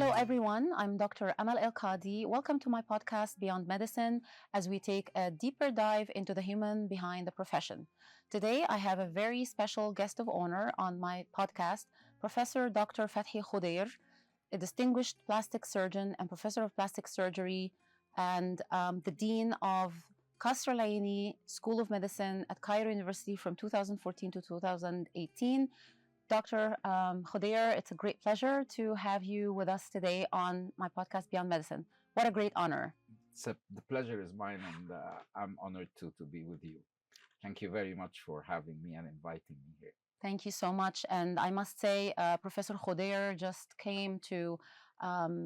Hello, everyone. I'm Dr. Amal Elkady. Welcome to my podcast, Beyond Medicine, as we take a deeper dive into the human behind the profession. Today, I have a very special guest of honor on my podcast, Professor Dr. Fathy Khodair, a distinguished plastic surgeon and professor of plastic surgery, and the dean of Kasr Elaine School of Medicine at Cairo University from 2014 to 2018. Dr. Khodair, it's a great pleasure to have you with us today on my podcast, Beyond Medicine. What a great honor. The pleasure is mine, and I'm honored to be with you. Thank you very much for having me and inviting me here. Thank you so much. And I must say, Professor Khodair just came to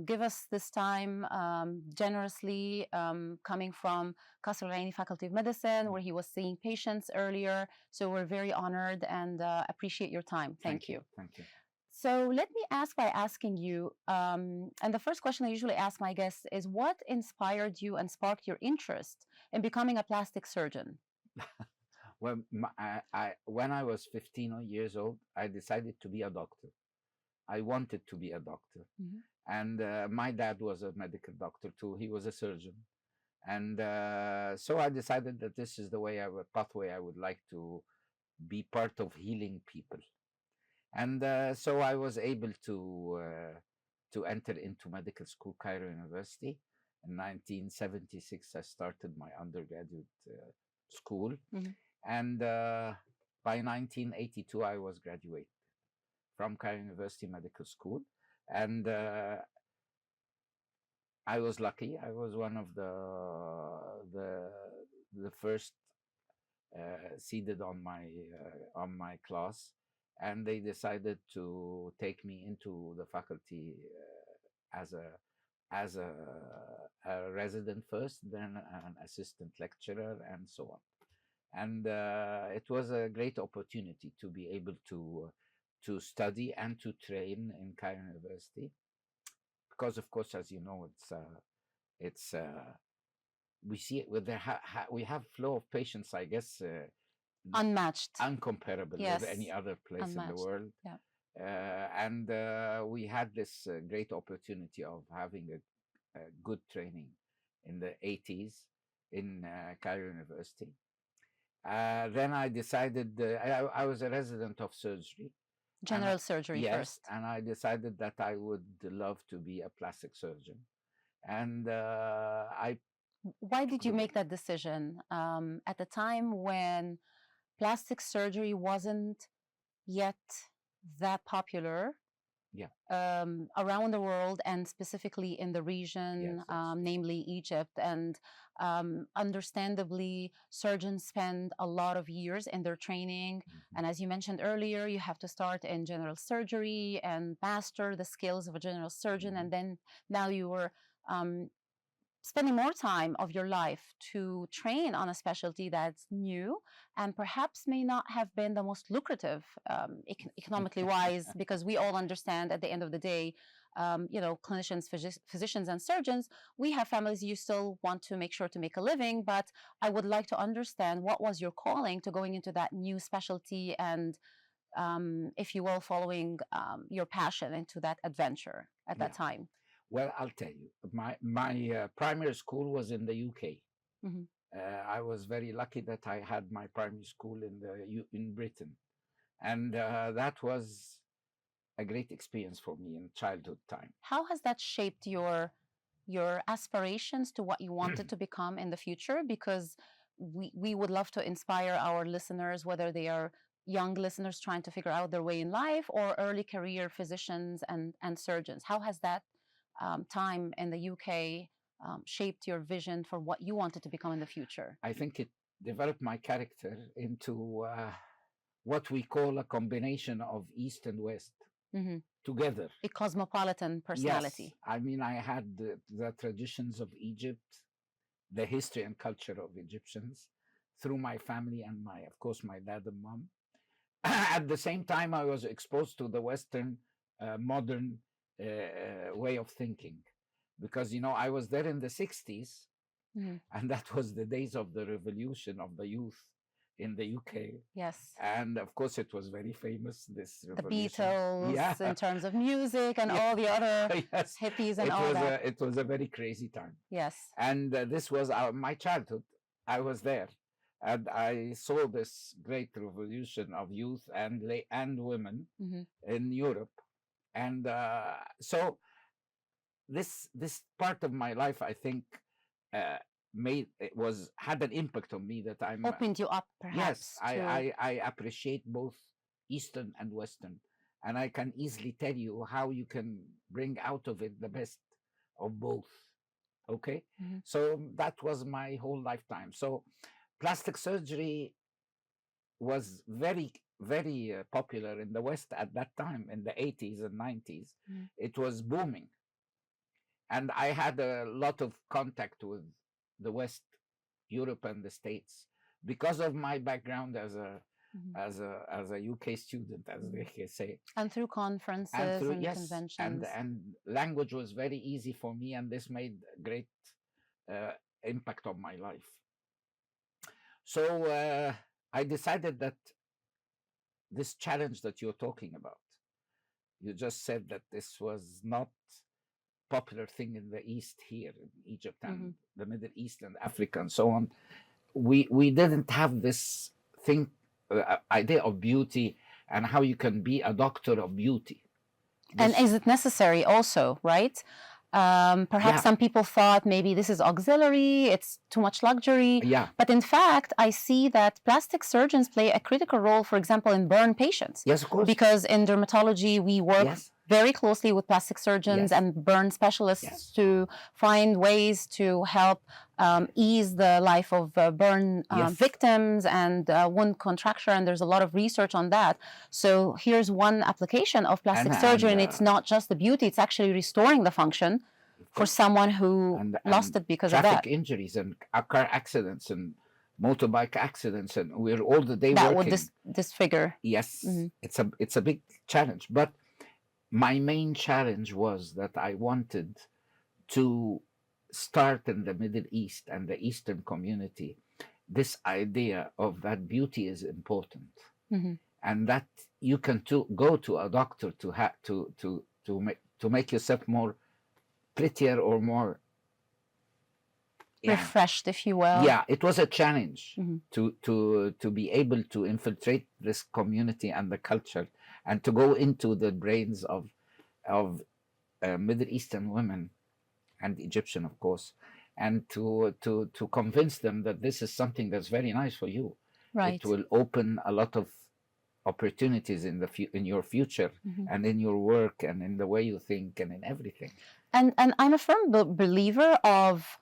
give us this time generously, coming from Kasr Elaine Faculty of Medicine, where he was seeing patients earlier. So we're very honored and appreciate your time. Thank you. Thank you. So let me ask by asking you, and the first question I usually ask my guests is, what inspired you and sparked your interest in becoming a plastic surgeon? Well, when I was 15 years old, I decided to be a doctor. I wanted to be a doctor. Mm-hmm. And my dad was a medical doctor too. He was a surgeon. And so I decided that this is the pathway I would like to be part of healing people. And so I was able to enter into medical school, Cairo University. In 1976, I started my undergraduate school. Mm-hmm. And by 1982, I was graduated from Cairo University Medical School. And I was lucky. I was one of the first seated on my class, and they decided to take me into the faculty as a resident first, then an assistant lecturer, and so on. And it was a great opportunity to be able to study and to train in Cairo University, because of course, as you know, it's we see it with we have flow of patients, I guess, unmatched, uncomparable yes, with any other place unmatched in the world. Yeah. And we had this great opportunity of having a good training in the 80s in Cairo University. Then I decided, I was a resident of surgery. General surgery yes, first. And I decided that I would love to be a plastic surgeon. And Why did you make that decision at the time when plastic surgery wasn't yet that popular? Yeah. Around the world and specifically in the region, Yes. Namely Egypt. And understandably, surgeons spend a lot of years in their training. Mm-hmm. And as you mentioned earlier, you have to start in general surgery and master the skills of a general surgeon. Mm-hmm. And then now you were spending more time of your life to train on a specialty that's new and perhaps may not have been the most lucrative economically wise, because we all understand at the end of the day, clinicians, physicians, and surgeons, we have families. You still want to make sure to make a living, but I would like to understand, what was your calling to going into that new specialty and, if you will, following your passion into that adventure at that time? Well, I'll tell you, my primary school was in the UK. Mm-hmm. I was very lucky that I had my primary school in Britain, and that was a great experience for me in childhood time. How has that shaped your aspirations to what you wanted to become in the future? Because we would love to inspire our listeners, whether they are young listeners trying to figure out their way in life or early career physicians and surgeons. How has that time in the UK shaped your vision for what you wanted to become in the future? I think it developed my character into what we call a combination of East and West. Mm-hmm. Together. A cosmopolitan personality. Yes. I mean, I had the traditions of Egypt, the history and culture of Egyptians through my family and of course, my dad and mom. At the same time, I was exposed to the Western modern way of thinking, because, I was there in the 60s, Mm-hmm. and that was the days of the revolution of the youth in the UK. Yes. And of course, it was very famous, this The revolution. Beatles, Yeah. in terms of music and Yeah. all the other Yes. hippies and all that. It was a very crazy time. Yes. And this was my childhood. I was there, and I saw this great revolution of youth and women in Europe. And so this part of my life, I think, uh, had an impact on me, that I'm Opened you up, yes, perhaps. I appreciate both Eastern and Western, and I can easily tell you how you can bring out of it the best of both. Okay. So that was my whole lifetime. So plastic surgery was very, very popular in the West at that time, in the 80s and 90s. It was booming. And I had a lot of contact with the West, Europe, and the States, because of my background as a UK student, as they say. And through conferences and yes, conventions. And language was very easy for me, and this made great impact on my life. So I decided that this challenge that you're talking about, you just said that this was not popular thing in the East, here in Egypt and the Middle East and Africa and so on. We didn't have this thing, idea of beauty and how you can be a doctor of beauty. And is it necessary also, right? Perhaps some people thought maybe this is auxiliary, it's too much luxury. Yeah. But in fact, I see that plastic surgeons play a critical role, for example, in burn patients. Yes, of course. Because in dermatology, we work very closely with plastic surgeons and burn specialists to find ways to help ease the life of burn victims and wound contracture, and there's a lot of research on that. So here's one application of plastic surgery, and it's not just the beauty, it's actually restoring the function for someone who lost it because of that. Traffic injuries and car accidents and motorbike accidents, and we're all the day that working. would disfigure. Yes, it's a big challenge. But my main challenge was that I wanted to start in the Middle East and the Eastern community this idea of that beauty is important, and that you can go to a doctor to make yourself more prettier or more refreshed, if you will. Yeah, it was a challenge to be able to infiltrate this community and the culture, and to go into the brains of Middle Eastern women and Egyptian, of course, and to convince them that this is something that's very nice for you. Right. It will open a lot of opportunities in your future and in your work and in the way you think and in everything. And I'm a firm believer of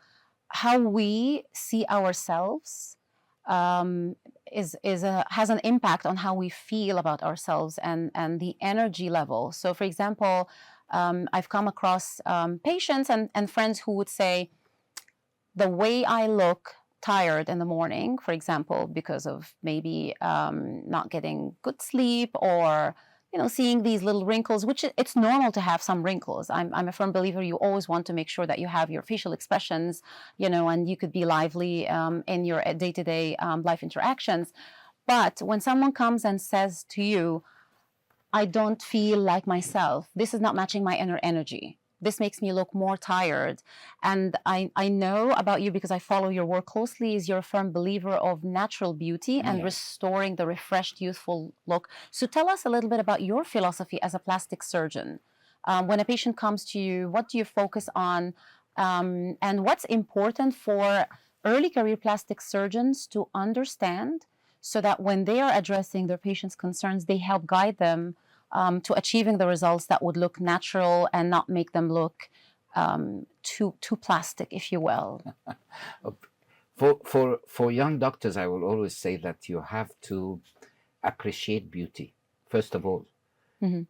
how we see ourselves has an impact on how we feel about ourselves and the energy level. So, for example, I've come across patients and friends who would say, the way I look tired in the morning, for example, because of maybe not getting good sleep, or seeing these little wrinkles, which it's normal to have some wrinkles. I'm a firm believer you always want to make sure that you have your facial expressions, and you could be lively in your day-to-day life interactions. But when someone comes and says to you, I don't feel like myself, this is not matching my inner energy, this makes me look more tired. And I know about you, because I follow your work closely, is you're a firm believer of natural beauty and restoring the refreshed, youthful look. So tell us a little bit about your philosophy as a plastic surgeon. When a patient comes to you, what do you focus on? And what's important for early career plastic surgeons to understand, so that when they are addressing their patients' concerns, they help guide them to achieving the results that would look natural and not make them look too plastic, if you will. For young doctors, I will always say that you have to appreciate beauty. First of all,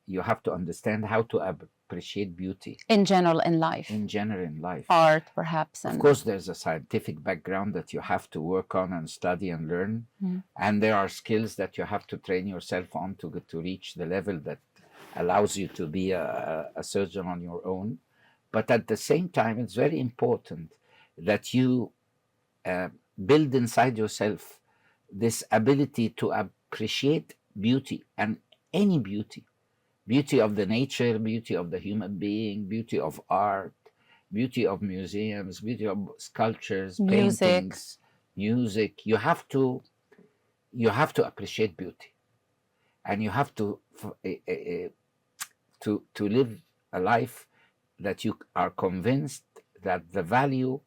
you have to understand how to appreciate beauty. In general in life. In general in life. Art, perhaps. Of course, there's a scientific background that you have to work on and study and learn. And there are skills that you have to train yourself on to reach the level that allows you to be a surgeon on your own. But at the same time, it's very important that you build inside yourself this ability to appreciate beauty, and any beauty, beauty of the nature, beauty of the human being, beauty of art, beauty of museums, beauty of sculptures, Music. paintings, music. You have to appreciate beauty, and you have to live a life that you are convinced that the value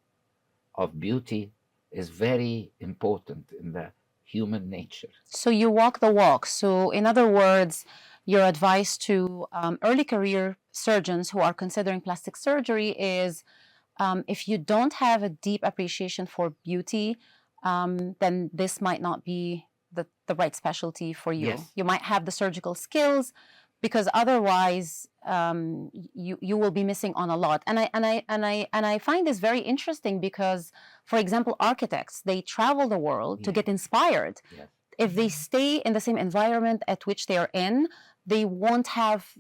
of beauty is very important in the human nature. So you walk the walk. So, in other words, your advice to early career surgeons who are considering plastic surgery is if you don't have a deep appreciation for beauty, then this might not be the right specialty for you. Yes. You might have the surgical skills, because otherwise you will be missing on a lot. And I find this very interesting because, for example, architects, they travel the world to Yeah. get inspired. Yes. If they stay in the same environment at which they are in, they won't have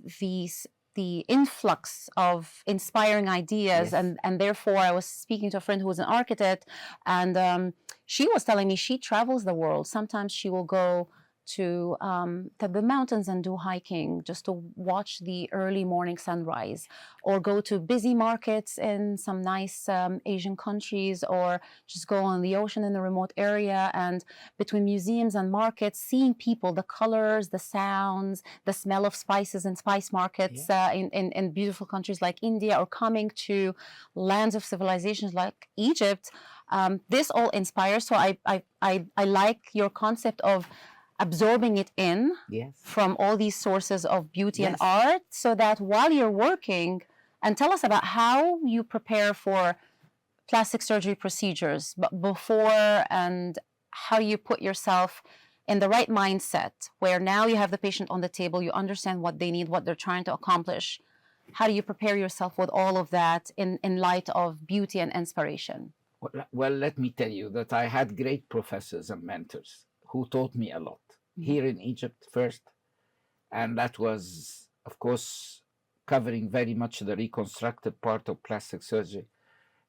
the influx of inspiring ideas. Yes. And therefore, I was speaking to a friend who was an architect, and she was telling me she travels the world. Sometimes she will go to the mountains and do hiking just to watch the early morning sunrise, or go to busy markets in some nice Asian countries, or just go on the ocean in a remote area. And between museums and markets, seeing people, the colors, the sounds, the smell of spices in spice markets in beautiful countries like India, or coming to lands of civilizations like Egypt. This all inspires. So I like your concept of absorbing it in Yes. from all these sources of beauty and Yes. art, so that while you're working, and tell us about how you prepare for plastic surgery procedures, but before, and how you put yourself in the right mindset, where now you have the patient on the table, you understand what they need, what they're trying to accomplish. How do you prepare yourself with all of that in light of beauty and inspiration? Well, let me tell you that I had great professors and mentors who taught me a lot. Here in Egypt first, and that was, of course, covering very much the reconstructive part of plastic surgery,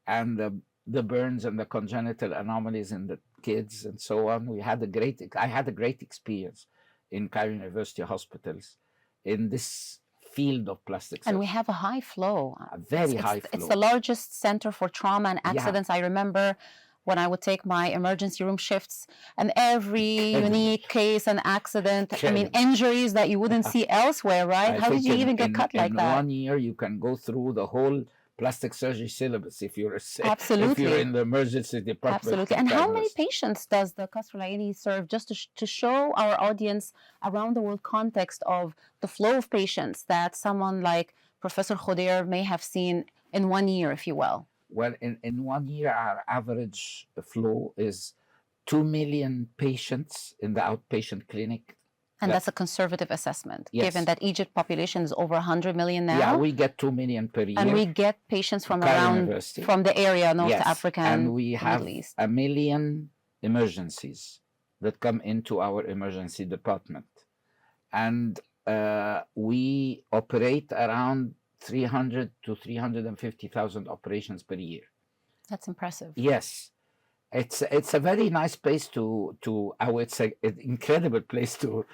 and the burns and the congenital anomalies in the kids and so on. I had a great experience in Cairo University hospitals in this field of plastic surgery. And we have a high flow. A very high flow. It's the largest center for trauma and accidents. I remember when I would take my emergency room shifts, and every unique case and accident, I mean, injuries that you wouldn't see elsewhere, right? How did you even get cut like that? In 1 year, you can go through the whole plastic surgery syllabus if you're Absolutely. if you're in the emergency department. Absolutely. And how many patients does the Kasr Elaine serve, just to show our audience around the world context of the flow of patients that someone like Professor Khodair may have seen in 1 year, if you will? Well, in 1 year, our average flow is 2 million patients in the outpatient clinic. And that's a conservative assessment, Yes. given that Egypt population is over 100 million now. Yeah, we get 2 million per year. And we get patients from Cairo around, University. from the area, North Africa and we have Middle East. 1 million emergencies that come into our emergency department. And we operate around 300 to 350,000 operations per year. That's impressive. Yes. It's a very nice place to I would say an incredible place to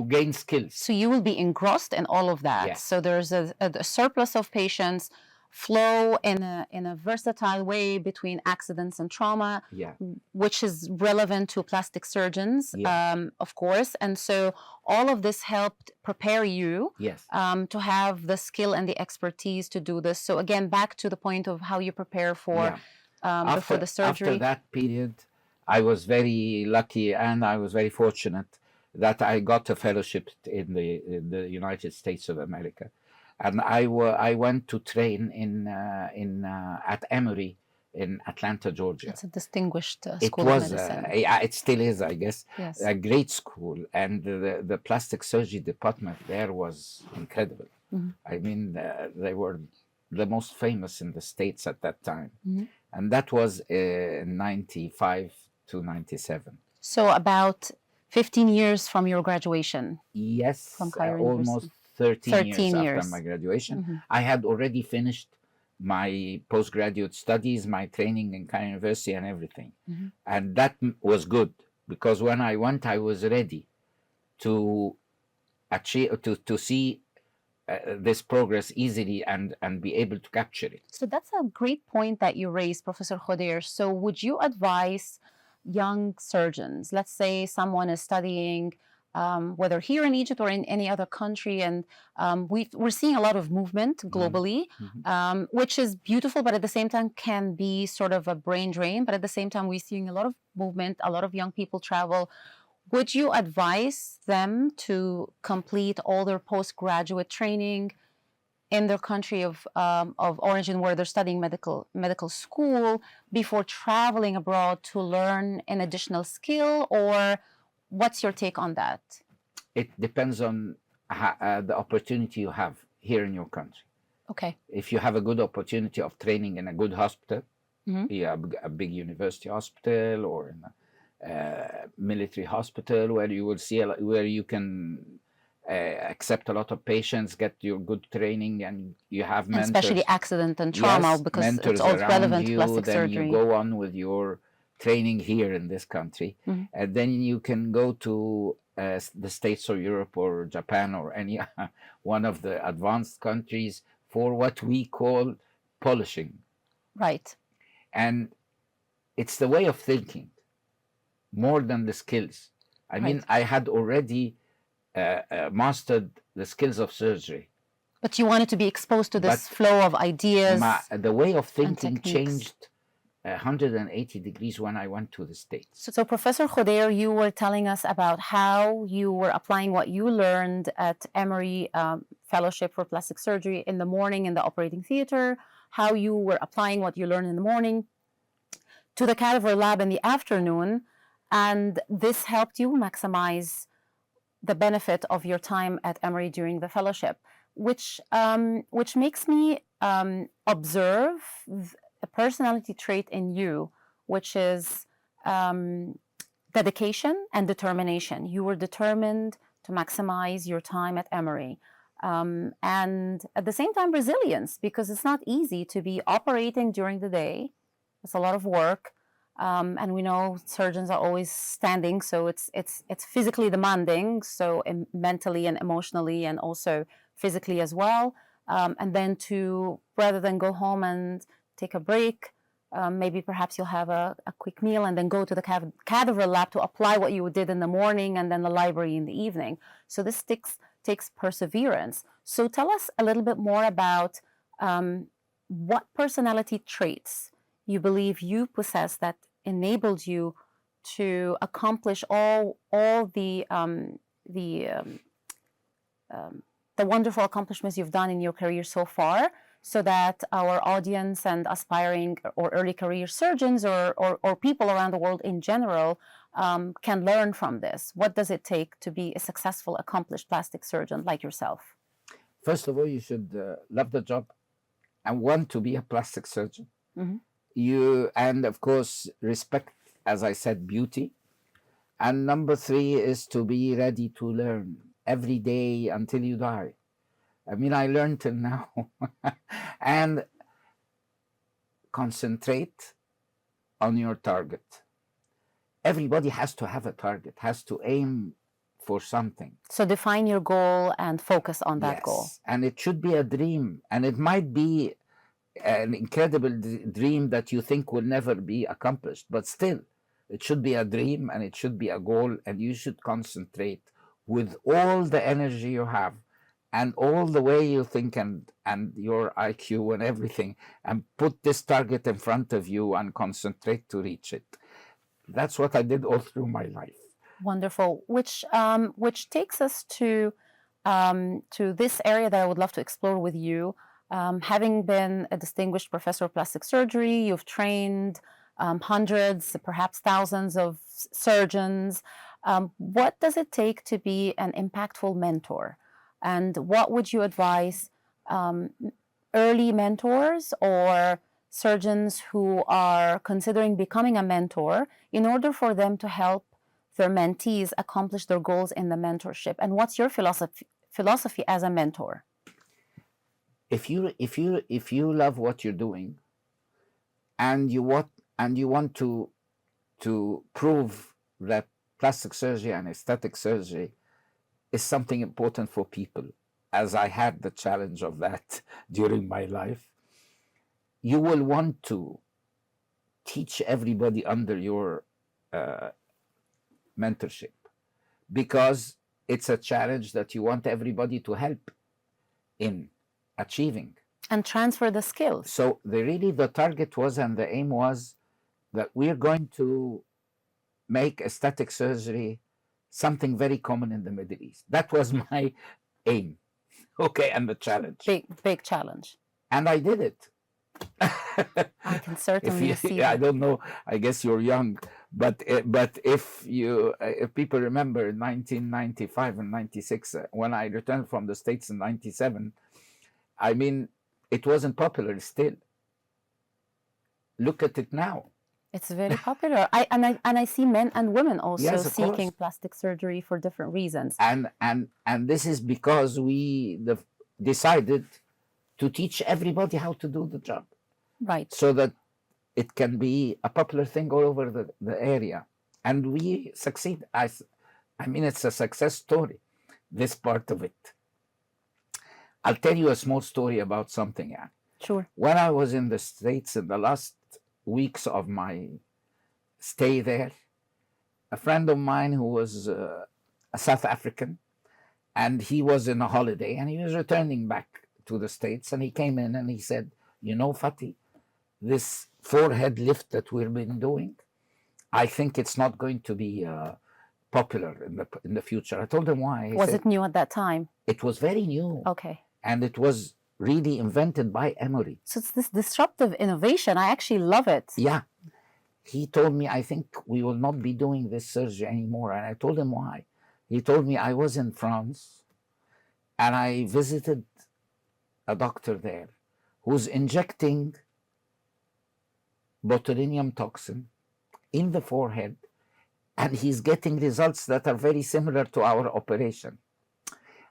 gain skills. So you will be engrossed in all of that. Yes. So there's a surplus of patients, flow in a versatile way between accidents and trauma, which is relevant to plastic surgeons, of course. And so all of this helped prepare you to have the skill and the expertise to do this. So again, back to the point of how you prepare for before the surgery. After that period, I was very lucky and I was very fortunate that I got a fellowship in the United States of America. And I went to train at Emory in Atlanta, Georgia. It's a distinguished school of medicine. It still is, I guess. Yes. A great school, and the plastic surgery department there was incredible. I mean, they were the most famous in the States at that time, and that was 95 to 97. So about 15 years from your graduation. Yes, from Cairo almost 13 years after my graduation. I had already finished my postgraduate studies, my training in Cairo University and everything. And that was good because when I went, I was ready to achieve, to see this progress easily and be able to capture it. So that's a great point that you raised, Professor Khodair. So would you advise young surgeons, let's say someone is studying, whether here in Egypt or in any other country, and we're seeing a lot of movement globally, which is beautiful, but at the same time can be sort of a brain drain. But at the same time, we're seeing a lot of movement, a lot of young people travel. Would you advise them to complete all their postgraduate training in their country of origin, where they're studying medical school, before traveling abroad to learn an additional skill? Or what's your take on that? It depends on the opportunity you have here in your country. Okay. If you have a good opportunity of training in a good hospital, yeah, a big university hospital or in a military hospital, where you will see where you can accept a lot of patients, get your good training, and you have mentors, especially accident and trauma, yes, because mentors it's all around relevant to you. plastic Then surgery. you go on with your training here in this country, and then you can go to the States or Europe or Japan or any one of the advanced countries for what we call polishing. Right. And it's the way of thinking more than the skills. I mean, I had already mastered the skills of surgery. But you wanted to be exposed to this flow of ideas. The way of thinking changed 180 degrees when I went to the States. So Professor Khodair, you were telling us about how you were applying what you learned at Emory Fellowship for Plastic Surgery in the morning in the operating theater, how you were applying what you learned in the morning to the cadaver lab in the afternoon, and this helped you maximize the benefit of your time at Emory during the fellowship, which makes me observe a personality trait in you, which is dedication and determination. You were determined to maximize your time at Emory. And at the same time, resilience, because it's not easy to be operating during the day. It's a lot of work. And we know surgeons are always standing, so it's physically demanding, so mentally and emotionally and also physically as well. And then to, rather than go home and take a break, maybe perhaps you'll have a quick meal and then go to the cadaver lab to apply what you did in the morning, and then the library in the evening. So this takes perseverance. So tell us a little bit more about what personality traits you believe you possess that enabled you to accomplish all the wonderful accomplishments you've done in your career so far, so that our audience and aspiring or early career surgeons or people around the world in general can learn from this. What does it take to be a successful, accomplished plastic surgeon like yourself? First of all, you should love the job and want to be a plastic surgeon. And of course, respect, as I said, beauty. And number 3 is to be ready to learn every day until you die. I mean, I learned till now. And concentrate on your target. Everybody has to have a target, has to aim for something. So define your goal and focus on that goal. And it should be a dream. And it might be an incredible dream that you think will never be accomplished, but still, it should be a dream and it should be a goal, and you should concentrate with all the energy you have and all the way you think and your IQ and everything, and put this target in front of you and concentrate to reach it. That's what I did all through my life. Wonderful. Which takes us to this area that I would love to explore with you. Having been a distinguished professor of plastic surgery, you've trained hundreds, perhaps thousands of surgeons. What does it take to be an impactful mentor? And what would you advise early mentors or surgeons who are considering becoming a mentor in order for them to help their mentees accomplish their goals in the mentorship? And what's your philosophy as a mentor? If you love what you're doing, and you want to prove that plastic surgery and aesthetic surgery is something important for people, as I had the challenge of that during my life. You will want to teach everybody under your uh, mentorship, because it's a challenge that you want everybody to help in achieving. And transfer the skills. So the target was, and the aim was, that we're going to make aesthetic surgery something very common in the Middle East. That was my aim. Okay, and the challenge. Big challenge. And I did it. I can certainly see I that. don't know. I guess you're young, but if people remember 1995 and 96, when I returned from the States in 97, I mean, it wasn't popular still. Look at it now. It's very popular. I see men and women also Yes, seeking course. plastic surgery for different reasons. And this is because we decided to teach everybody how to do the job. Right. So that it can be a popular thing all over the area. And we succeed. I mean, it's a success story, this part of it. I'll tell you a small story about something. Yeah. Sure. When I was in the States in the last weeks of my stay there, a friend of mine who was a South African, and he was in a holiday and he was returning back to the States, and he came in and he said, you know, Fathy, this forehead lift that we've been doing, I think it's not going to be popular in the future. I told him why. Was it new at that time? It was very new. Okay. And it was really invented by Emory. So it's this disruptive innovation. I actually love it. Yeah. He told me, I think we will not be doing this surgery anymore. And I told him why. He told me, I was in France and I visited a doctor there who's injecting botulinum toxin in the forehead, and he's getting results that are very similar to our operation.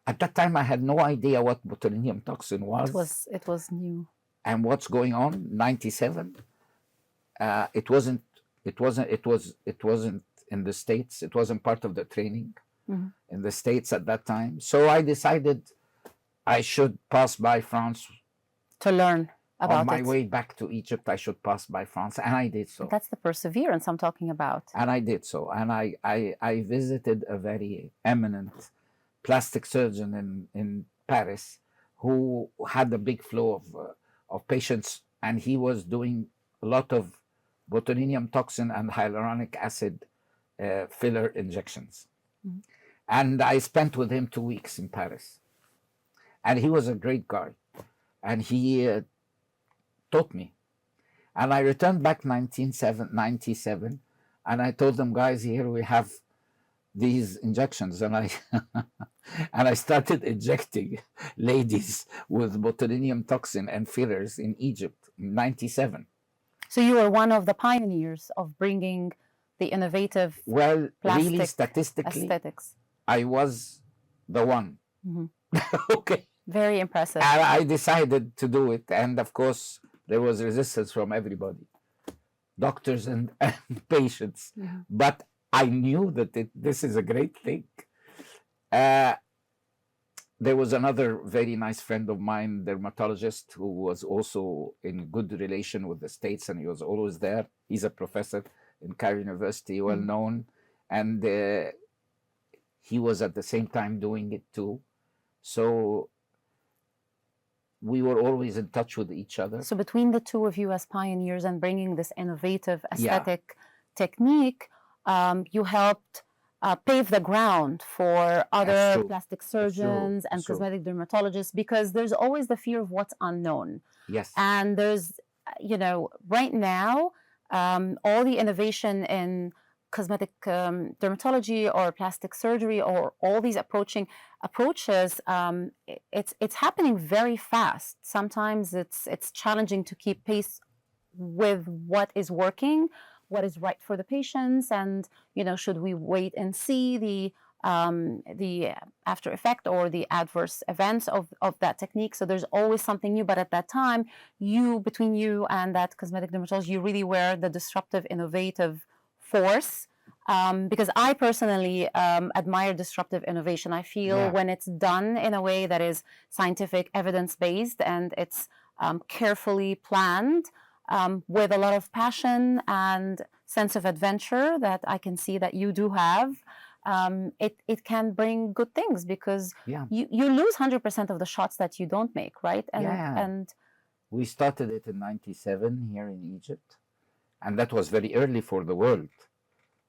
At that time, I had no idea what botulinum toxin was. It was new. And what's going on? 97. It wasn't in the States. It wasn't part of the training in the States at that time. So I decided I should pass by France to learn about it. On my way back to Egypt, I should pass by France, and I did so. That's the perseverance I'm talking about. And I did so, and I visited a very eminent plastic surgeon in Paris who had a big flow of patients, and he was doing a lot of botulinum toxin and hyaluronic acid filler injections. And I spent with him 2 weeks in Paris, and he was a great guy, and he taught me. And I returned back 1997, and I told them, guys, here we have these injections, and I started injecting ladies with botulinum toxin and fillers in Egypt in 97. So you were one of the pioneers of bringing the innovative really statistically aesthetics. I was the one. Okay. Very impressive. And I decided to do it, and of course there was resistance from everybody, doctors and patients. But I knew that this is a great thing. There was another very nice friend of mine, dermatologist, who was also in good relation with the States, and he was always there. He's a professor in Cairo University, well known, and he was at the same time doing it too. So we were always in touch with each other. So between the two of you as pioneers and bringing this innovative aesthetic technique, you helped pave the ground for other plastic surgeons and cosmetic dermatologists, because there's always the fear of what's unknown. Yes. And there's, right now, all the innovation in cosmetic dermatology or plastic surgery or all these approaches, it's happening very fast. Sometimes it's challenging to keep pace with what is working, what is right for the patients, and should we wait and see the after effect or the adverse events of that technique. So there's always something new. But at that time, between you and that cosmetic dermatologist, you really were the disruptive, innovative force because I personally admire disruptive innovation. I feel Yeah. when it's done in a way that is scientific, evidence-based, and it's carefully planned with a lot of passion and sense of adventure that I can see that you do have, it can bring good things because Yeah. you lose 100% of the shots that you don't make, right? Yeah. And We started it in 97 here in Egypt, and that was very early for the world.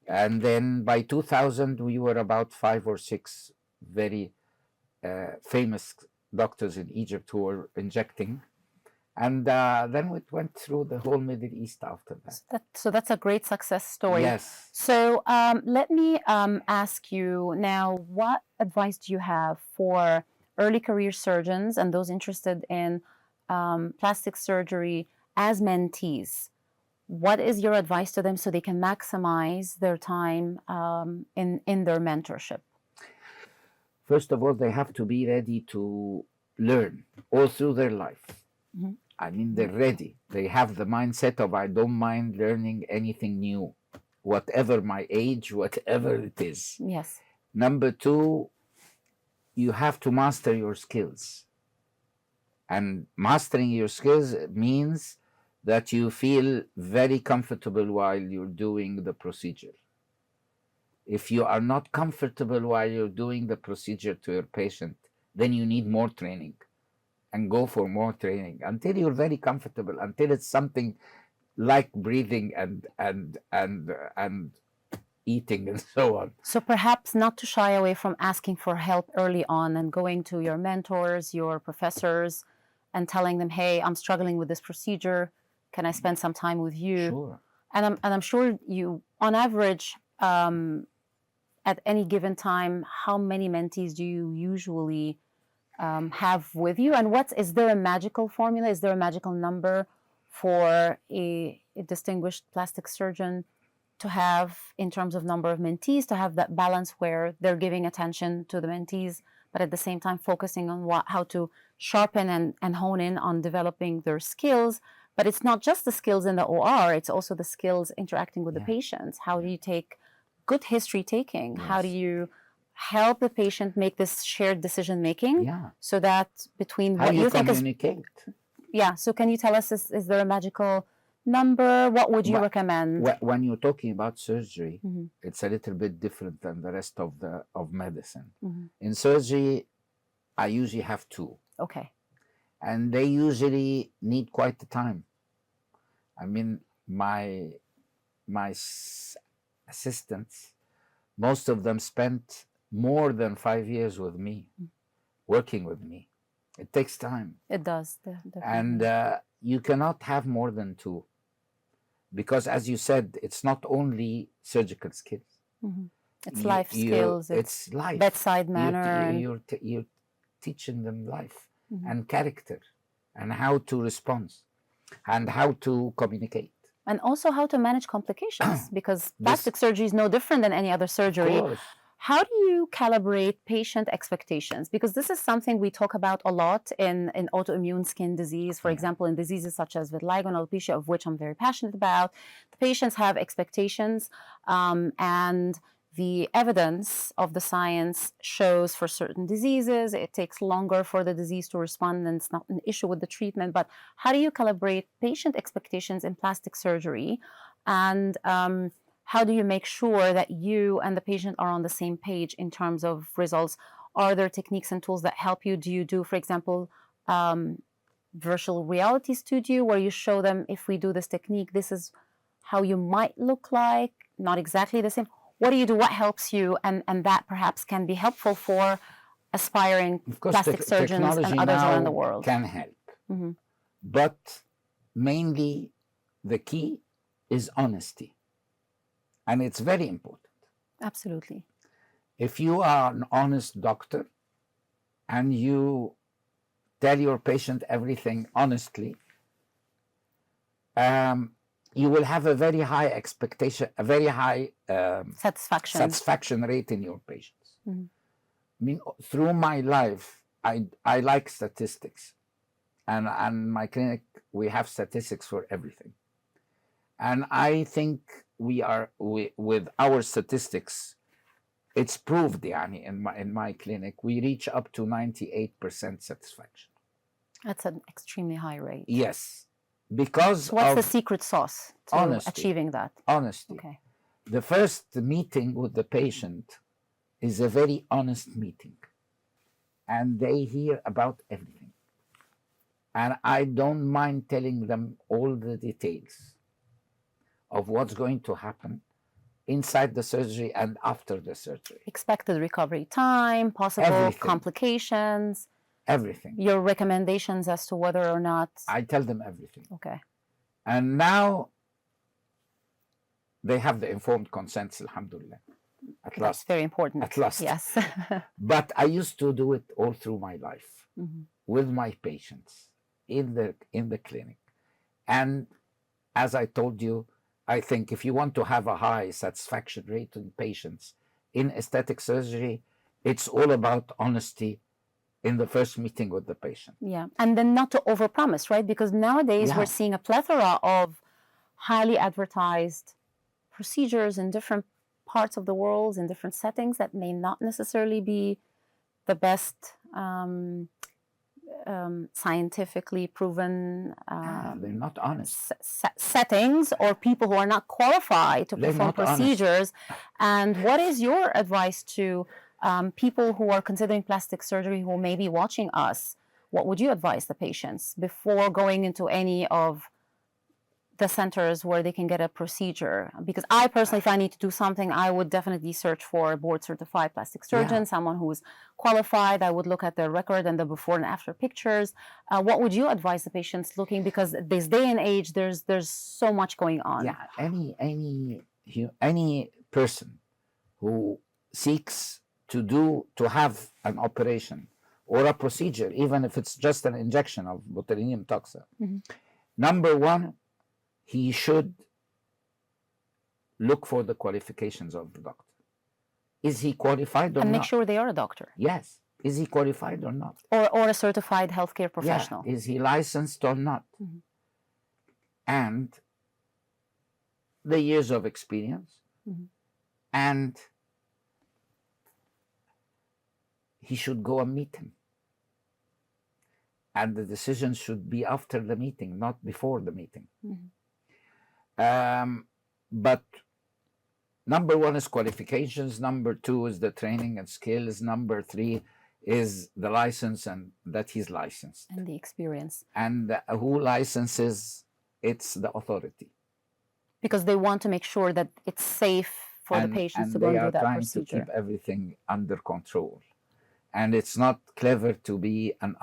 And then by 2000, we were about 5 or 6 very famous doctors in Egypt who were injecting. And then it went through the whole Middle East after that. so that's a great success story. Yes. So let me ask you now, what advice do you have for early career surgeons and those interested in plastic surgery as mentees? What is your advice to them so they can maximize their time in their mentorship? First of all, they have to be ready to learn all through their life. Mhm. I mean, they're ready. They have the mindset of, I don't mind learning anything new, whatever my age, whatever it is. Yes. Number two, you have to master your skills. And mastering your skills means that you feel very comfortable while you're doing the procedure. If you are not comfortable while you're doing the procedure to your patient, then you need more training and go for more training until you're very comfortable, until it's something like breathing and eating and so on. So perhaps not to shy away from asking for help early on and going to your mentors, your professors, and telling them, hey, I'm struggling with this procedure. Can I spend some time with you? Sure. And I'm sure you, on average, at any given time, how many mentees do you usually have with you? And is there a magical formula? Is there a magical number for a distinguished plastic surgeon to have in terms of number of mentees, to have that balance where they're giving attention to the mentees, but at the same time focusing on how to sharpen and hone in on developing their skills? But it's not just the skills in the OR, it's also the skills interacting with the patients. How do you take good history taking? Yes. How do you help the patient make this shared decision making? Yeah. So that between How what you think communicate. Yeah. So can you tell us, is there a magical number? What would you recommend? When you're talking about surgery, it's a little bit different than the rest of medicine. In surgery, I usually have 2. Okay. And they usually need quite the time. I mean, my assistants, most of them spent more than 5 years with me, working with me. It takes time. It does. Definitely. And you cannot have more than 2. Because as you said, it's not only surgical skills. It's life skills. It's life. Bedside manner. You're teaching them life and character and how to respond and how to communicate. And also how to manage complications, because plastic surgery is no different than any other surgery. Of course. How do you calibrate patient expectations? Because this is something we talk about a lot in autoimmune skin disease, for example, in diseases such as vitiligo and alopecia, of which I'm very passionate about. The patients have expectations, and the evidence of the science shows for certain diseases, it takes longer for the disease to respond, and it's not an issue with the treatment. But how do you calibrate patient expectations in plastic surgery? And how do you make sure that you and the patient are on the same page in terms of results? Are there techniques and tools that help you? Do you do, for example, virtual reality studio where you show them, if we do this technique, this is how you might look like, not exactly the same? What do you do? What helps you? And that perhaps can be helpful for aspiring plastic surgeons and others around the world. Can help. But mainly the key is honesty. And it's very important. Absolutely. If you are an honest doctor and you tell your patient everything honestly, you will have a very high expectation, a very high satisfaction rate in your patients. I mean, through my life, I like statistics. And my clinic, we have statistics for everything. And I think with our statistics, it's proved, yani, in my clinic, we reach up to 98% satisfaction. That's an extremely high rate. Yes, because So what's the of secret sauce to honesty. achieving that? Honesty. Okay. The first meeting with the patient is a very honest meeting, and they hear about everything. And I don't mind telling them all the details of what's going to happen inside the surgery and after the surgery. Expected recovery time, possible Everything. complications, Everything. your recommendations as to whether or not. I tell them everything. Okay. And now they have the informed consents, alhamdulillah. At That's last. very important. At last. Yes. But I used to do it all through my life Mm-hmm. with my patients in the clinic. And as I told you, I think if you want to have a high satisfaction rate in patients in aesthetic surgery, it's all about honesty in the first meeting with the patient. Yeah. And then not to overpromise, right? Because nowadays we're seeing a plethora of highly advertised procedures in different parts of the world, in different settings, that may not necessarily be the best scientifically proven they're not honest. Settings, or people who are not qualified to perform procedures. And what is your advice to people who are considering plastic surgery who may be watching us? What would you advise the patients before going into any of the centers where they can get a procedure? Because I personally, if I need to do something, I would definitely search for a board-certified plastic surgeon, someone who is qualified. I would look at their record and the before and after pictures. What would you advise the patients looking? Because this day and age, there's so much going on. Yeah, any person who seeks to have an operation or a procedure, even if it's just an injection of botulinum toxin, number one, he should look for the qualifications of the doctor. Is he qualified or not? And make sure they are a doctor. Yes. Is he qualified or not? Or a certified healthcare professional. Yeah. Is he licensed or not? And the years of experience. And he should go and meet him. And the decision should be after the meeting, not before the meeting. But number one is qualifications. Number two is the training and skills. Number three is the license, and that he's licensed. And the experience. And who licenses? It's the authority. Because they want to make sure that it's safe for the patients to go and do that procedure. And they are trying to keep everything under control. And it's not clever to be an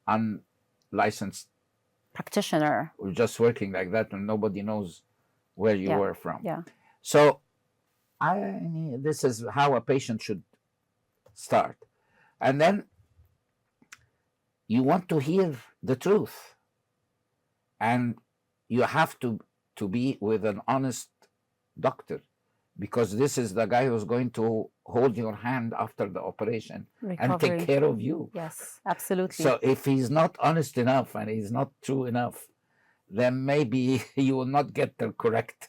unlicensed practitioner. We're just working like that and nobody knows where you were from. Yeah. So this is how a patient should start. And then you want to hear the truth. And you have to be with an honest doctor, because this is the guy who's going to hold your hand after the operation and take care of you. Yes, absolutely. So if he's not honest enough and he's not true enough, then maybe you will not get the correct.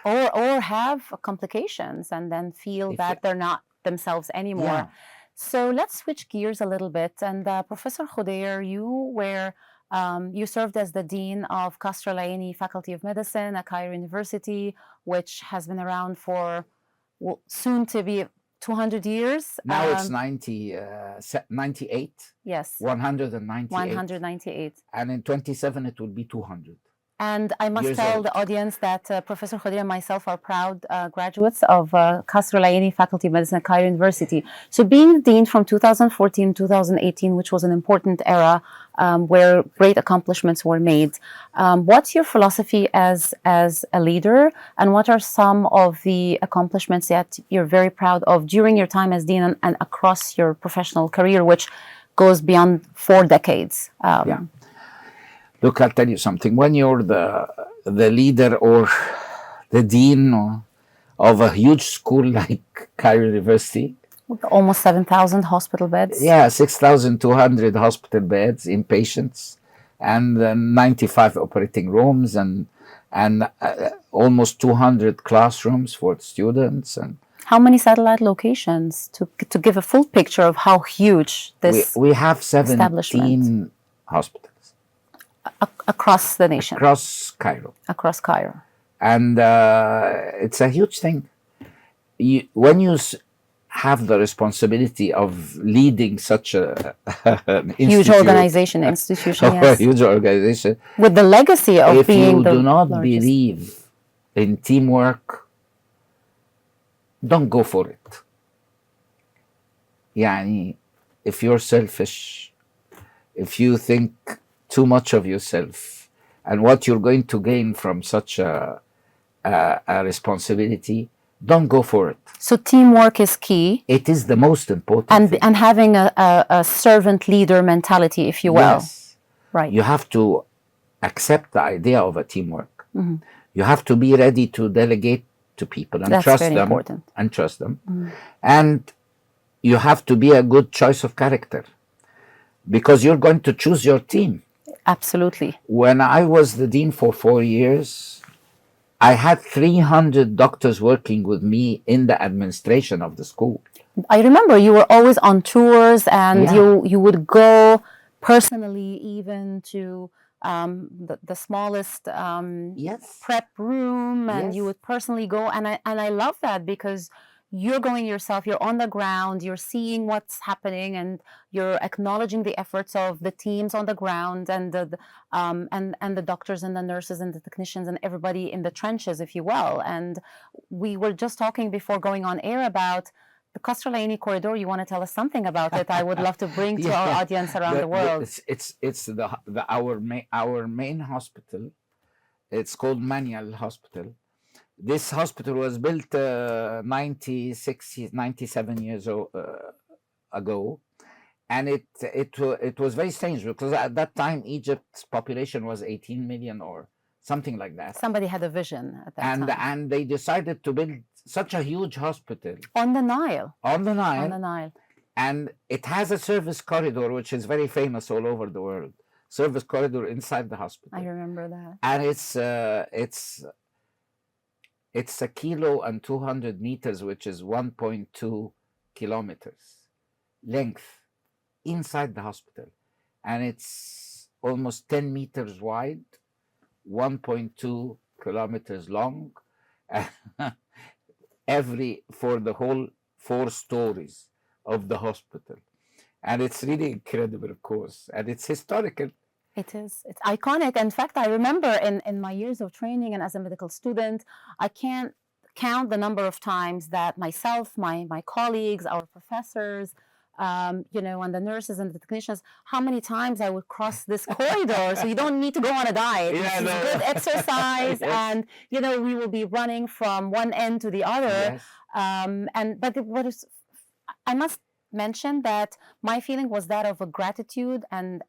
or have complications and then feel that they're not themselves anymore. Yeah. So let's switch gears a little bit. And Professor Khodair, you served as the Dean of Kasr Elaine Faculty of Medicine at Cairo University, which has been around for soon to be 200 years. Now it's 98. Yes. 198. 198. And in 27 it will be 200. And I must tell the audience that Professor Khodair and myself are proud graduates of Kasr Elaine Faculty of Medicine at Cairo University. So being dean from 2014 to 2018, which was an important era where great accomplishments were made, what's your philosophy as a leader, and what are some of the accomplishments that you're very proud of during your time as dean and across your professional career, which goes beyond 4 decades? Look, I'll tell you something. When you're the leader or the dean of a huge school like Cairo University, with almost 7,000 hospital beds. Yeah, 6,200 hospital beds, inpatients, and 95 operating rooms, and and almost 200 classrooms for students. And how many satellite locations to give a full picture of how huge this we have establishment 17 hospitals across the nation, across Cairo. across Cairo. And it's a huge thing. When you have the responsibility of leading such an Huge organization, institution, a yes. huge organization, with the legacy of if being you the do not largest. believe in teamwork, don't go for it. يعني, if you're selfish, if you think too much of yourself and what you're going to gain from such a responsibility, don't go for it. So teamwork is key. It is the most important thing. And having a servant leader mentality, if you will. Yes. Right. You have to accept the idea of a teamwork. Mm-hmm. You have to be ready to delegate to people and That's trust very them. Important. And trust them. Mm-hmm. And you have to be a good choice of character, because you're going to choose your team. Absolutely. When I was the dean for 4 years, I had 300 doctors working with me in the administration of the school. I remember you were always on tours, and you would go personally even to the smallest prep room, and you would personally go. And I love that, because you're going yourself, you're on the ground, you're seeing what's happening, and you're acknowledging the efforts of the teams on the ground, and the doctors and the nurses and the technicians and everybody in the trenches, if you will. And we were just talking before going on air about the Kasr Elaine corridor. You want to tell us something about it? I would love to bring to our audience around the world. It's our main hospital. It's called Manual Hospital. This hospital was built 97 years ago, and it was very strange, because at that time Egypt's population was 18 million or something like that. Somebody had a vision at that time, and they decided to build such a huge hospital on the Nile. On the Nile. On the Nile. And it has a service corridor, which is very famous all over the world. Service corridor inside the hospital. I remember that. And it's 1 kilo and 200 meters, which is 1.2 kilometers length inside the hospital. And it's almost 10 meters wide, 1.2 kilometers long, for the whole 4 stories of the hospital. And it's really incredible, of course, and it's historical. It is. It's iconic. In fact, I remember in my years of training and as a medical student, I can't count the number of times that myself, my colleagues, our professors, and the nurses and the technicians, how many times I would cross this corridor. So you don't need to go on a diet. This is good exercise. Yes. And, we will be running from one end to the other. Yes. But I must mention that my feeling was that of a gratitude and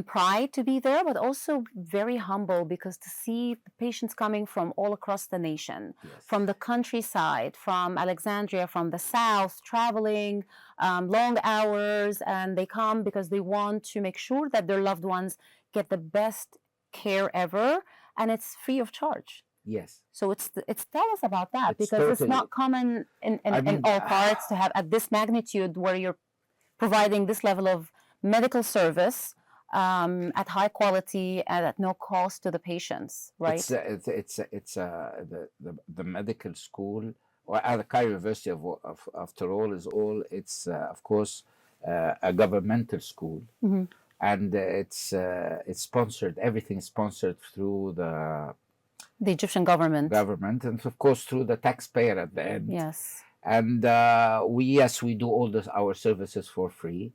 pride to be there, but also very humble, because to see the patients coming from all across the nation, yes, from the countryside, from Alexandria, from the south, traveling long hours, and they come because they want to make sure that their loved ones get the best care ever, and it's free of charge. Yes. So it's tell us about that, because it's not common in all parts to have at this magnitude, where you're providing this level of medical service at high quality and at no cost to the patients, right? The medical school, or at the Cairo University, after all, it's of course a governmental school. Mm-hmm. And it's sponsored. Everything is sponsored through the Egyptian government, and of course through the taxpayer at the end. Yes. And we do all our services for free,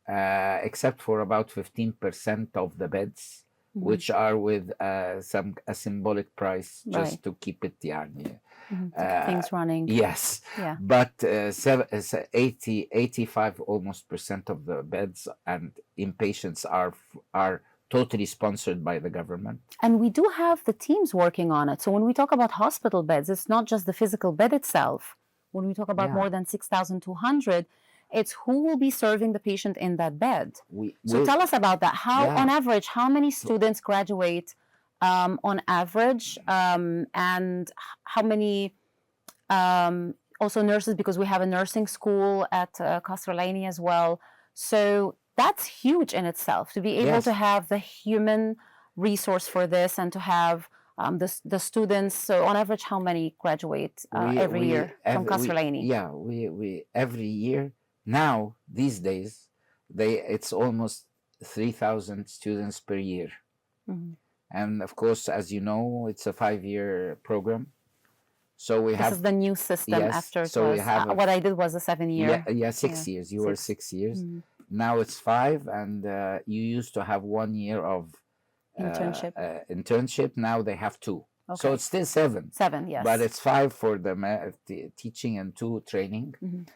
except for about 15% of the beds, mm-hmm, which are with a symbolic price, just right, to keep it things running. Yes. Yeah. But 85 almost percent of the beds and inpatients are totally sponsored by the government. And we do have the teams working on it. So when we talk about hospital beds, it's not just the physical bed itself. When we talk about more than 6,200, It's who will be serving the patient in that bed. We, So we tell us about that. How, yeah. on average, how many students graduate on average, and how many also nurses, because we have a nursing school at Kasr Elaine as well. So that's huge in itself, to be able to Yes. have the human resource for this and to have the students. So on average, how many graduate every year from Kasr Elaine? Yeah, we every year now these days it's almost 3,000 students per year. Mhm. And of course, as you know, it's a 5-year program. So we This have is the new system yes. after it So we was have what I did was a 7-year. yeah 6 years. You were 6 years. Now it's 5, and you used to have 1 year of Internship. Internship. Now they have 2. Okay. So it's still 7. 7, yes. But it's 5 for the teaching and 2 training. Mhm.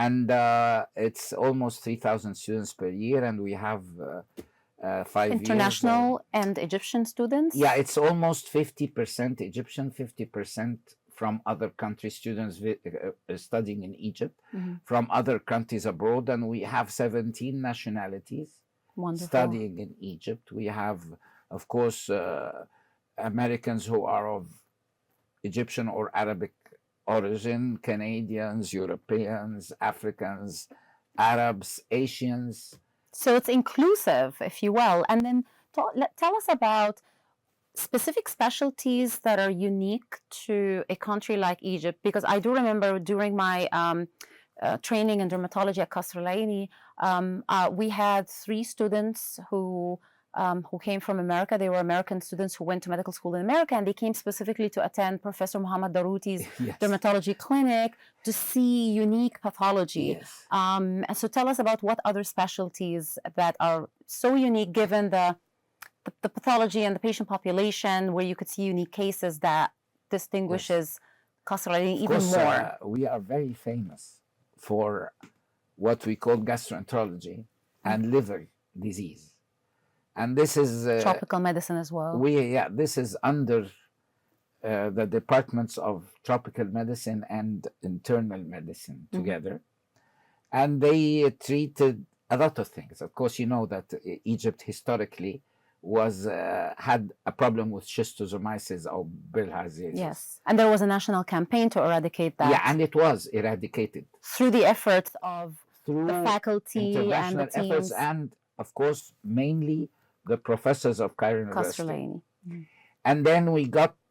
And it's almost 3,000 students per year, and we have 5 international years. And Egyptian students? Yeah, it's almost 50% Egyptian, 50% from other countries, students studying in Egypt, from other countries abroad. And we have 17 nationalities Wonderful. Studying in Egypt. We have, of course, Americans who are of Egyptian or Arabic origin, Canadians, Europeans, Africans, Arabs, Asians. So it's inclusive, if you will. And then tell us about specific specialties that are unique to a country like Egypt, because I do remember during my training in dermatology at Kasr Elaine, we had 3 students who came from America. They were American students who went to medical school in America, and they came specifically to attend Professor Muhammad Darouti's Yes. dermatology clinic to see unique pathology. Yes. And so tell us about what other specialties that are so unique given the pathology and the patient population, where you could see unique cases that distinguishes Kasr Elaine even more. We are very famous for what we call gastroenterology and liver disease. And this is tropical medicine as well. This is under the departments of tropical medicine and internal medicine together. And they treated a lot of things. Of course, you know that Egypt historically had a problem with schistosomiasis or bilharziasis. Yes, and there was a national campaign to eradicate that. Yeah, and it was eradicated through the efforts of the faculty and the teams, efforts, and of course mainly the professors of Cairo University. And then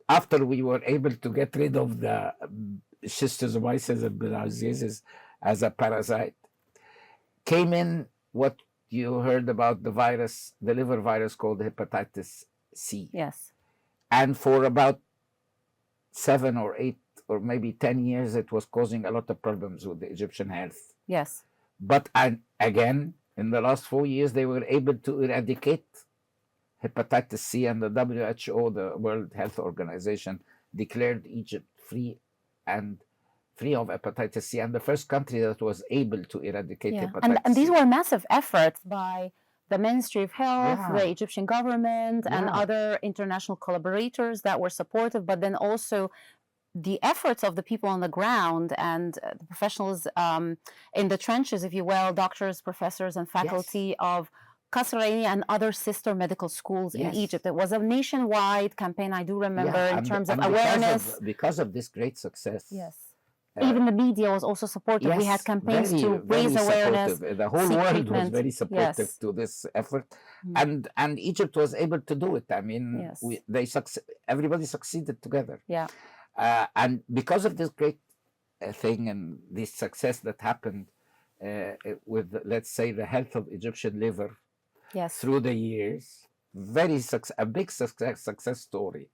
after we were able to get rid of the schistosomiasis and bilharziasis as a parasite, came in what you heard about the liver virus called hepatitis C. Yes. And for about 7 or 8 or maybe 10 years, it was causing a lot of problems with the Egyptian health. Yes. But again, in the last 4 years, they were able to eradicate hepatitis C, and the WHO, the World Health Organization, declared Egypt free of hepatitis C, and the first country that was able to eradicate hepatitis and these C. were massive efforts by the Ministry of Health, the Egyptian government, and other international collaborators that were supportive, but then also the efforts of the people on the ground and the professionals in the trenches, if you will, doctors, professors, and faculty of Kasr Elaine and other sister medical schools in Egypt. It was a nationwide campaign, I do remember, in terms of awareness. Because of this great success. Yes. Even the media was also supportive. We had campaigns to raise awareness. The whole world was very supportive to this effort. And Egypt was able to do it. I mean, everybody succeeded together. Yeah. And because of this great thing and this success that happened with, let's say, the health of Egyptian liver through the years, a big success story.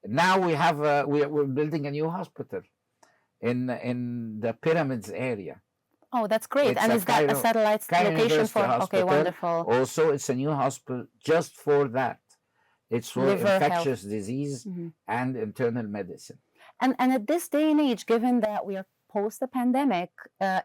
Now we're building a new hospital in the Pyramids area. Oh, that's great. And is that a satellite location for? Okay, wonderful. Also, it's a new hospital just for that. It's for infectious disease and internal medicine. And at this day and age, given that we are post the pandemic,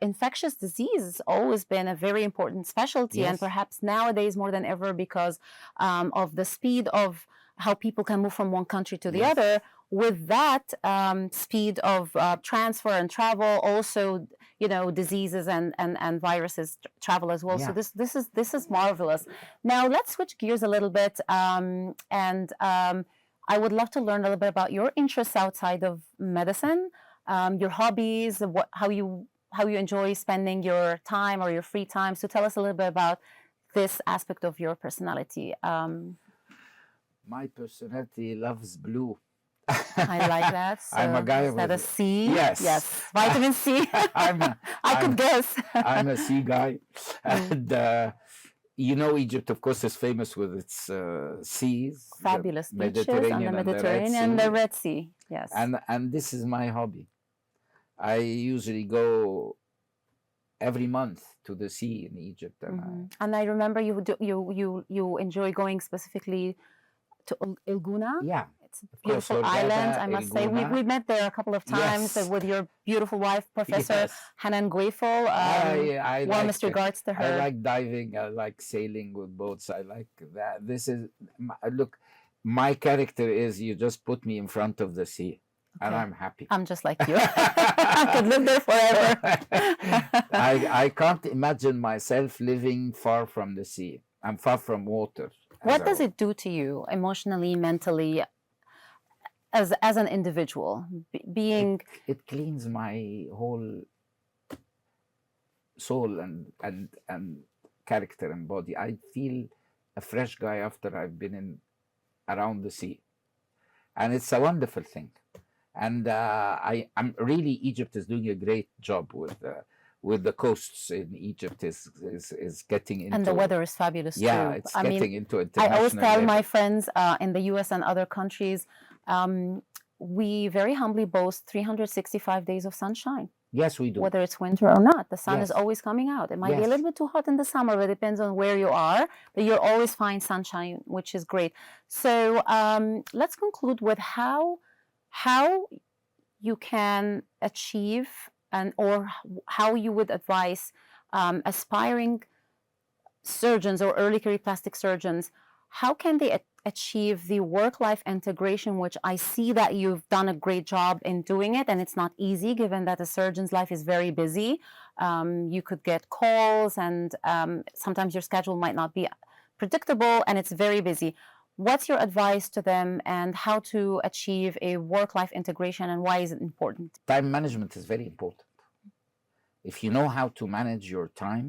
infectious disease has always been a very important specialty, and perhaps nowadays more than ever because of the speed of how people can move from one country to the other. With that speed of transfer and travel, also diseases and viruses travel as well. So Yeah. this is marvelous. Now let's switch gears a little bit, and I would love to learn a little bit about your interests outside of medicine, your hobbies, how you enjoy spending your time or your free time. So tell us a little bit about this aspect of your personality. My personality loves blue. I like that. I'm a So guy is that a with C? yes. Yes, vitamin C. I'm a, I could I'm guess. I'm a sea guy, Mm. and Egypt, of course, is famous with its seas, the Fabulous beaches on the Mediterranean and the Red Mediterranean and the Sea, Red Sea. Yes. and this is my hobby. I usually go every month to the sea in Egypt, and And I remember you enjoy going specifically to Il Guna. yeah, It's a of course, beautiful island, Hurghada, I El must say. We Gouna. met there a couple of times Yes, with your beautiful wife, Professor yes. Hanan Guifel. I Warmest like regards to I her. like diving. I like sailing with boats. I like that. This is look. My character is you just put me in front of the sea, and Okay. I'm happy. I'm just like you. I could live there forever. I can't imagine myself living far from the sea. I'm far from water. What does it do to you emotionally, mentally, as an individual? Being It cleans my whole soul and character and body. I feel a fresh guy after I've been in around the sea, and it's a wonderful thing. And I'm really Egypt is doing a great job with the coasts in Egypt is getting into, and the weather is fabulous yeah, too. it's I getting mean, into I international always tell level. my friends in the US and other countries, we very humbly boast 365 days of sunshine. Yes, we do. Whether it's winter or not, the sun is Yes. always coming out. It might be a Yes. little bit too hot in the summer, but it depends on where you are. But you'll always find sunshine, which is great. So let's conclude with how you can achieve or how you would advise aspiring surgeons or early career plastic surgeons, how can they achieve the work-life integration, which I see that you've done a great job in doing it, and it's not easy given that a surgeon's life is very busy. You could get calls, and sometimes your schedule might not be predictable, and it's very busy. What's your advice to them, and how to achieve a work-life integration, and why is it important? Time management is very important. If you know how to manage your time,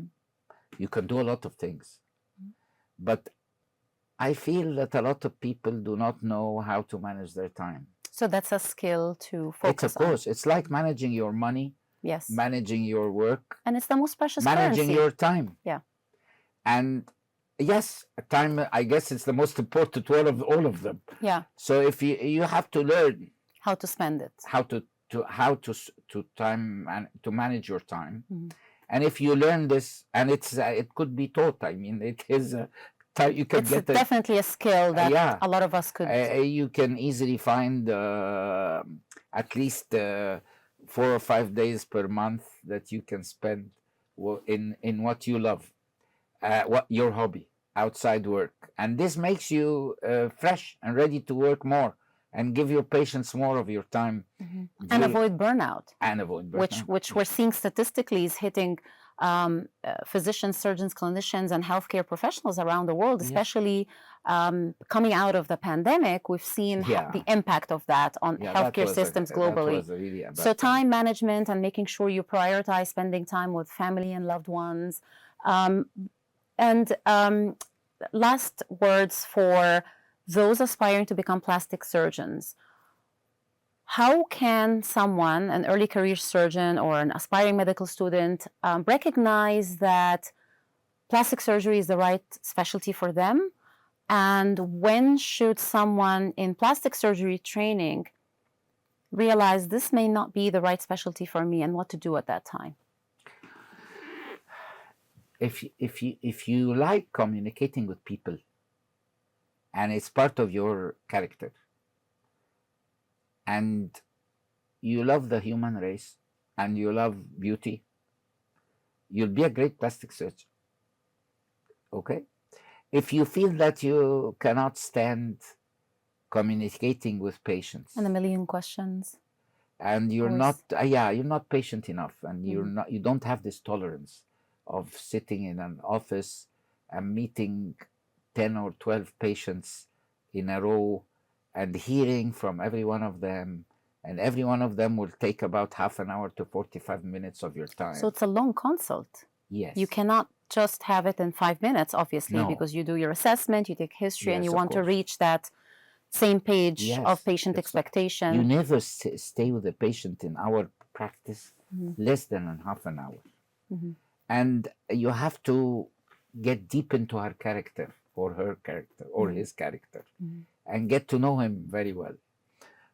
you can do a lot of things. But I feel that a lot of people do not know how to manage their time. So that's a skill to It's focus of course, it's like managing your money, Yes. managing your work, And it's the most precious managing currency. your time. Yeah. And yes, time, I guess it's the most important one of all of them. Yeah. So if you have to learn How to spend it. how to time and to manage your time. Mhm. And if you learn this, and it could be taught. I mean, it is you can It's get definitely a skill that yeah. a lot of us could. You can easily find at least 4 or 5 days per month that you can spend in what you love, what your hobby outside work, and this makes you fresh and ready to work more and give your patients more of your time. And avoid burnout. And avoid burnout. Which we're seeing statistically is hitting physicians, surgeons, clinicians, and healthcare professionals around the world, especially coming out of the pandemic. We've seen the impact of that on healthcare systems globally. Really so time management and making sure you prioritize spending time with family and loved ones. And last words for those aspiring to become plastic surgeons. How can someone, an early career surgeon or an aspiring medical student, recognize that plastic surgery is the right specialty for them? And when should someone in plastic surgery training realize this may not be the right specialty for me, and what to do at that time? If you like communicating with people, and it's part of your character, and you love the human race, and you love beauty, you'll be a great plastic surgeon. Okay? If you feel that you cannot stand communicating with patients and a million questions, and you're Always. not you're not patient enough, and you don't have this tolerance of sitting in an office and meeting 10 or 12 patients in a row and hearing from every one of them, and every one of them will take about half an hour to 45 minutes of your time. So it's a long consult. Yes. You cannot just have it in 5 minutes, obviously, No. because you do your assessment, you take history, and Yes, you of want to course. reach that same page Yes, of patient it's expectation. You never stay with a patient in our practice less than half an hour. And you have to get deep into her character or her character or his character and get to know him very well.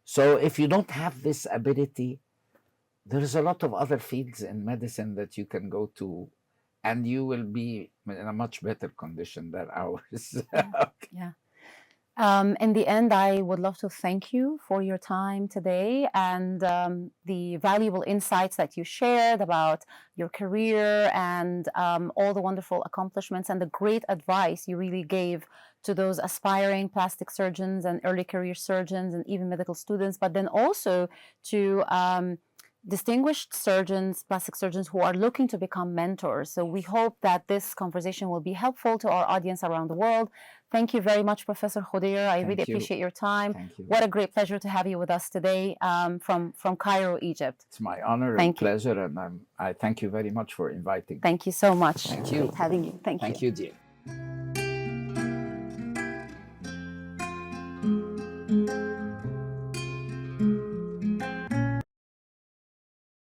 So if you don't have this ability, there's a lot of other fields in medicine that you can go to, and you will be in a much better condition than ours. Yeah. In the end, I would love to thank you for your time today and the valuable insights that you shared about your career and all the wonderful accomplishments and the great advice you really gave to those aspiring plastic surgeons and early career surgeons and even medical students, but then also to distinguished surgeons, plastic surgeons who are looking to become mentors. So we hope that this conversation will be helpful to our audience around the world. Thank you very much, Professor Khodair. I really appreciate your time. Thank you. What a great pleasure to have you with us today from Cairo, Egypt. It's my honor and pleasure, and I thank you very much for inviting me. Thank you so much. Thank you. Great having you. Thank you. Thank you, dear.